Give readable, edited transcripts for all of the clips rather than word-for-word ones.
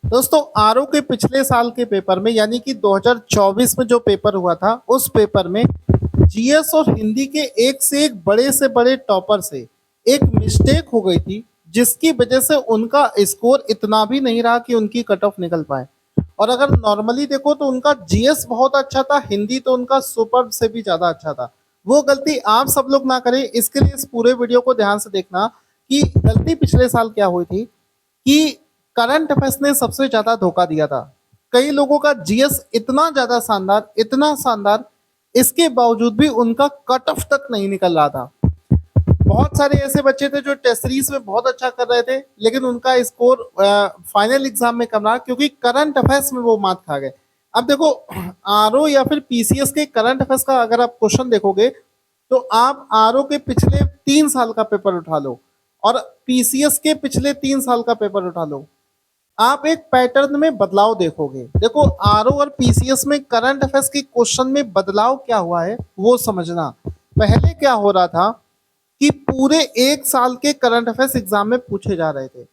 दोस्तों आरओ के पिछले साल के पेपर में यानी कि 2024 में जो पेपर हुआ था उस पेपर में जीएस और हिंदी के एक से एक बड़े से बड़े टॉपर से एक मिस्टेक हो गई थी, जिसकी वजह से उनका स्कोर इतना भी नहीं रहा कि उनकी कट ऑफ निकल पाए। और अगर नॉर्मली देखो तो उनका जीएस बहुत अच्छा था, हिंदी तो उनका सुपर से भी ज्यादा अच्छा था। वो गलती आप सब लोग ना करें, इसके लिए इस पूरे वीडियो को ध्यान से देखना कि गलती पिछले साल क्या हुई थी कि करंट अफेयर्स ने सबसे ज्यादा धोखा दिया था। कई लोगों का जीएस इतना ज्यादा शानदार, इतना शानदार, इसके बावजूद भी उनका कट ऑफ तक नहीं निकल रहा था। बहुत सारे ऐसे बच्चे थे जो टेस्ट सीरीज में बहुत अच्छा कर रहे थे, लेकिन उनका स्कोर फाइनल एग्जाम में कम रहा क्योंकि करंट अफेयर्स में वो मात खा गए। अब देखो, आरओ या फिर पीसीएस के करंट अफेयर्स का अगर आप क्वेश्चन देखोगे तो आप आरओ के पिछले 3 साल का पेपर उठा लो और पीसीएस के पिछले 3 साल का पेपर उठा लो, आप एक पैटर्न में बदलाव देखोगे। देखो, आरओ और पीसीएस में करंट अफेयर्स के क्वेश्चन में बदलाव क्या हुआ है वो समझना। पहले क्या हो रहा था कि पूरे 1 साल के करंट अफेयर्स एग्जाम में पूछे जा रहे थे।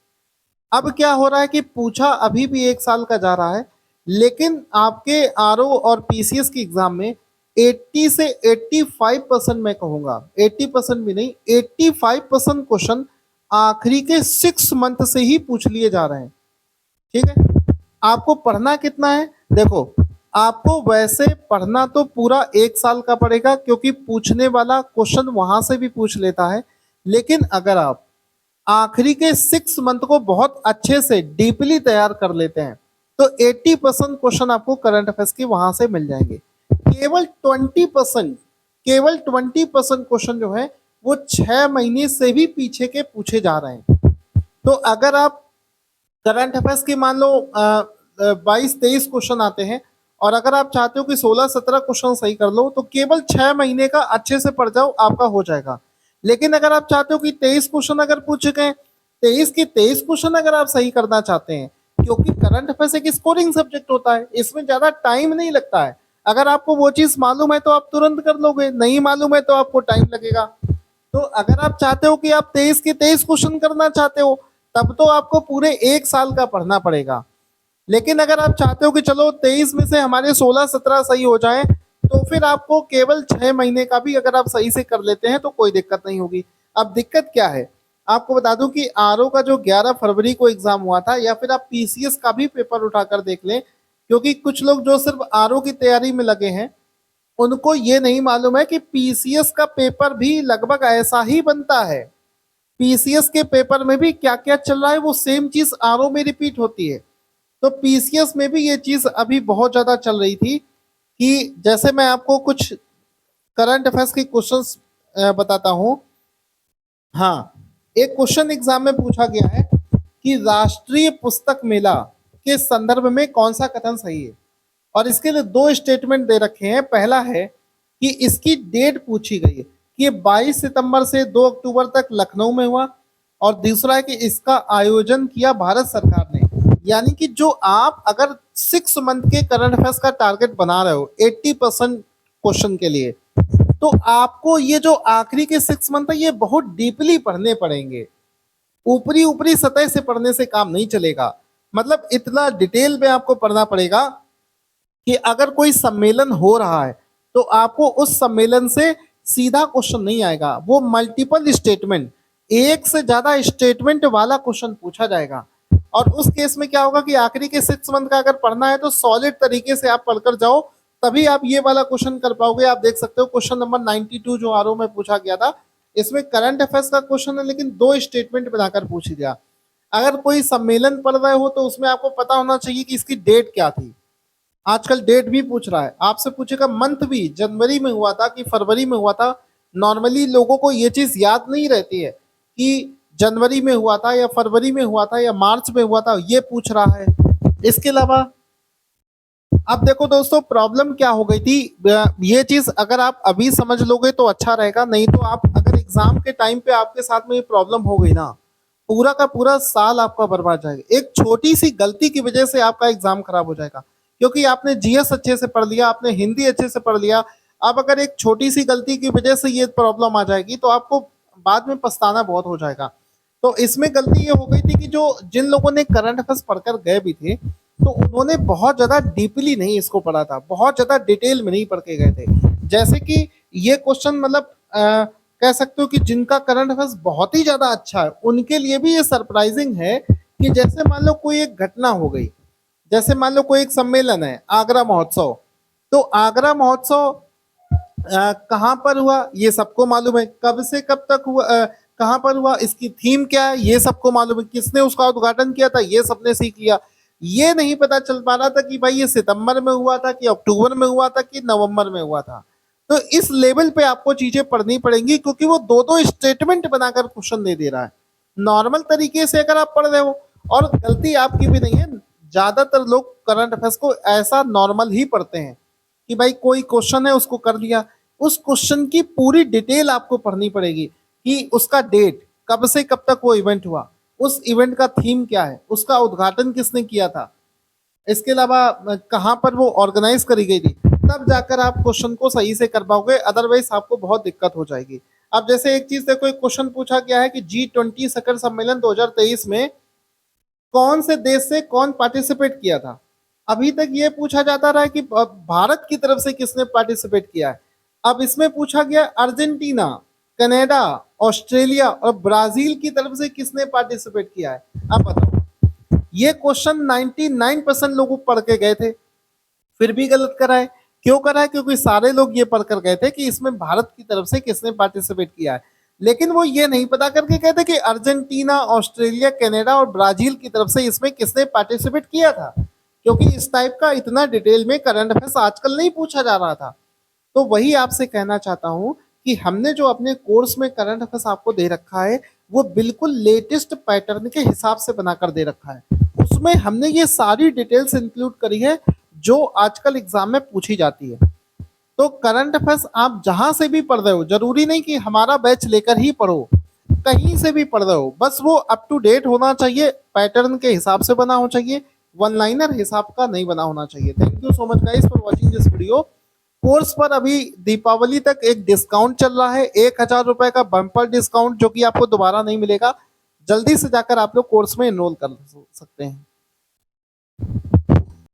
अब क्या हो रहा है कि पूछा अभी भी 1 साल का जा रहा है, लेकिन आपके आरओ और पीसीएस के एग्जाम में 80 से 85%, मैं कहूंगा 80% भी नहीं, 85% क्वेश्चन आखिरी के 6 मंथ से ही पूछ लिए जा रहे हैं। ठीक है, आपको पढ़ना कितना है? देखो, आपको वैसे पढ़ना तो पूरा 1 साल का पड़ेगा क्योंकि पूछने वाला क्वेश्चन वहां से भी पूछ लेता है। लेकिन अगर आप आखिरी के 6 मंथ को बहुत अच्छे से डीपली तैयार कर लेते हैं तो 80% क्वेश्चन आपको करंट अफेयर्स के वहां से मिल जाएंगे। केवल 20%, केवल 20% क्वेश्चन जो है वो 6 महीने से भी पीछे के पूछे जा रहे हैं। तो अगर आप करंट अफेयर्स की मान लो 22-23 क्वेश्चन आते हैं और अगर आप चाहते हो कि 16-17 क्वेश्चन सही कर लो तो केवल 6 महीने का अच्छे से पढ़ जाओ, आपका हो जाएगा। लेकिन अगर आप चाहते हो कि 23 क्वेश्चन अगर पूछे गए, 23 के 23 क्वेश्चन अगर आप सही करना चाहते हैं, क्योंकि करंट अफेयर्स एक स्कोरिंग सब्जेक्ट होता है, इसमें ज्यादा टाइम नहीं लगता है। अगर आपको वो चीज मालूम है तो आप तुरंत कर लोगे, नहीं मालूम है तो आपको टाइम लगेगा। तो अगर आप चाहते हो कि आप 23 के 23 क्वेश्चन करना चाहते हो तब तो आपको पूरे 1 साल का पढ़ना पड़ेगा। लेकिन अगर आप चाहते हो कि चलो 23 में से हमारे 16-17 सही हो जाए तो फिर आपको केवल 6 महीने का भी अगर आप सही से कर लेते हैं तो कोई दिक्कत नहीं होगी। अब दिक्कत क्या है, आपको बता दूं कि आरओ का जो 11 फरवरी को एग्जाम हुआ था, या फिर आप पीसीएस का भी पेपर उठाकर देख लें, क्योंकि कुछ लोग जो सिर्फ आरओ की तैयारी में लगे हैं उनको ये नहीं मालूम है कि पीसीएस का पेपर भी लगभग ऐसा ही बनता है। पीसीएस के पेपर में भी क्या क्या चल रहा है वो सेम चीज आरओ में रिपीट होती है। तो पीसीएस में भी ये चीज अभी बहुत ज्यादा चल रही थी कि जैसे मैं आपको कुछ करंट अफेयर्स के क्वेश्चंस बताता हूं। हाँ, एक क्वेश्चन एग्जाम में पूछा गया है कि राष्ट्रीय पुस्तक मेला के संदर्भ में कौन सा कथन सही है, और इसके लिए दो स्टेटमेंट दे रखे हैं। पहला है कि इसकी डेट पूछी गई है कि ये 22 सितंबर से 2 अक्टूबर तक लखनऊ में हुआ, और दूसरा है कि इसका आयोजन किया भारत सरकार ने। यानी कि जो आप अगर 6 मंथ के करंट अफेयर्स का टारगेट बना रहे हो 80% क्वेश्चन के लिए, तो आपको ये जो आखिरी के 6 मंथ है ये बहुत डीपली पढ़ने पड़ेंगे। ऊपरी ऊपरी सतह से पढ़ने से काम नहीं चलेगा, मतलब इतना डिटेल में आपको पढ़ना पड़ेगा कि अगर कोई सम्मेलन हो रहा है तो आपको उस सम्मेलन से सीधा क्वेश्चन नहीं आएगा, वो मल्टीपल स्टेटमेंट, एक से ज्यादा स्टेटमेंट वाला क्वेश्चन पूछा जाएगा। और उस केस में क्या होगा कि आखिरी के 6 मंथ का अगर पढ़ना है तो सॉलिड तरीके से आप पढ़कर जाओ, तभी आप ये वाला क्वेश्चन कर पाओगे। आप देख सकते हो क्वेश्चन नंबर 92 जो आरओ में पूछा गया था, इसमें करंट अफेयर्स का क्वेश्चन है लेकिन दो स्टेटमेंट बनाकर पूछ दिया। अगर कोई सम्मेलन पढ़ रहे हो तो उसमें आपको पता होना चाहिए कि इसकी डेट क्या थी। आजकल डेट भी पूछ रहा है, आपसे पूछेगा मंथ भी, जनवरी में हुआ था कि फरवरी में हुआ था। नॉर्मली लोगों को ये चीज याद नहीं रहती है कि जनवरी में हुआ था या फरवरी में हुआ था या मार्च में हुआ था, ये पूछ रहा है। इसके अलावा अब देखो दोस्तों, प्रॉब्लम क्या हो गई थी, ये चीज अगर आप अभी समझ लोगे तो अच्छा रहेगा, नहीं तो आप अगर एग्जाम के टाइम पे आपके साथ में ये प्रॉब्लम हो गई ना, पूरा का पूरा साल आपका बर्बाद जाएगा। एक छोटी सी गलती की वजह से आपका एग्जाम खराब हो जाएगा, क्योंकि आपने जीएस अच्छे से पढ़ लिया, आपने हिंदी अच्छे से पढ़ लिया। अब अगर एक छोटी सी गलती की वजह से ये प्रॉब्लम आ जाएगी तो आपको बाद में पछताना बहुत हो जाएगा। तो इसमें गलती ये हो गई थी कि जो जिन लोगों ने करंट अफेयर्स पढ़कर गए भी थे, तो उन्होंने बहुत ज़्यादा डीपली नहीं इसको पढ़ा था, बहुत ज़्यादा डिटेल में नहीं पढ़ के गए थे। जैसे कि ये क्वेश्चन मतलब कह सकते हो कि जिनका करंट अफेयर्स बहुत ही ज़्यादा अच्छा है, उनके लिए भी ये सरप्राइजिंग है कि जैसे मान लो कोई एक घटना हो गई, जैसे मान लो कोई एक सम्मेलन है, आगरा महोत्सव, तो आगरा महोत्सव कहाँ पर हुआ ये सबको मालूम है, कब से कब तक हुआ, कहाँ पर हुआ, इसकी थीम क्या है ये सबको मालूम है, किसने उसका उद्घाटन किया था ये सबने सीख लिया। ये नहीं पता चल पा रहा था कि भाई ये सितंबर में हुआ था कि अक्टूबर में हुआ था कि नवंबर में हुआ था। तो इस लेवल पे आपको चीजें पढ़नी पड़ेंगी, क्योंकि वो दो दो स्टेटमेंट बनाकर क्वेश्चन दे रहा है। नॉर्मल तरीके से अगर आप पढ़ रहे हो, और गलती आपकी भी नहीं है, ज्यादातर लोग करंट अफेयर्स को ऐसा नॉर्मल ही पढ़ते हैं कि भाई कोई क्वेश्चन है उसको कर लिया, उस क्वेश्चन की पूरी डिटेल आपको पढ़नी पड़ेगी कि उसका डेट, कब से कब तक वो इवेंट हुआ, उस इवेंट का थीम क्या है, उसका उद्घाटन किसने किया था, इसके अलावा कहाँ पर वो ऑर्गेनाइज करी गई थी, तब जाकर आप क्वेश्चन को सही से कर पाओगे, अदरवाइज आपको बहुत दिक्कत हो जाएगी। अब जैसे एक चीज देखो, एक क्वेश्चन पूछा गया है कि G20 शिखर सम्मेलन 2023 में कौन से देश से कौन पार्टिसिपेट किया था। अभी तक ये पूछा जाता रहा है कि भारत की तरफ से किसने पार्टिसिपेट किया है। अब इसमें पूछा गया अर्जेंटीना, कनाडा, ऑस्ट्रेलिया और ब्राजील की तरफ से किसने पार्टिसिपेट किया है। अब बताओ, ये क्वेश्चन 99% लोग पढ़ के गए थे, फिर भी गलत करा है। क्यों करा है? क्योंकि सारे लोग ये पढ़कर गए थे कि इसमें भारत की तरफ से किसने पार्टिसिपेट किया है, लेकिन वो ये नहीं पता करके कहते कि अर्जेंटीना, ऑस्ट्रेलिया, कनाडा और ब्राजील की तरफ से इसमें किसने पार्टिसिपेट किया था, क्योंकि इस टाइप का इतना डिटेल में करंट अफेयर्स आजकल नहीं पूछा जा रहा था। तो वही आपसे कहना चाहता हूं कि हमने जो अपने कोर्स में करंट अफेयर्स आपको दे रखा है, वो बिल्कुल लेटेस्ट पैटर्न के हिसाब से बनाकर दे रखा है। उसमें हमने ये सारी डिटेल्स इंक्लूड करी है जो आजकल एग्जाम में पूछी जाती है। तो करंट अफेयर्स आप जहां से भी पढ़ रहे हो, जरूरी नहीं कि हमारा बैच लेकर ही पढ़ो, कहीं से भी पढ़ रहे हो, बस वो अप टू डेट होना चाहिए, पैटर्न के हिसाब से बना होना चाहिए, वन लाइनर हिसाब का नहीं बना होना चाहिए। Thank you so much guys for watching this video. Course पर अभी दीपावली तक एक डिस्काउंट चल रहा है, 1000 रुपए का बम्पर डिस्काउंट, जो कि आपको दोबारा नहीं मिलेगा। जल्दी से जाकर आप लोग कोर्स में एनरोल कर सकते हैं।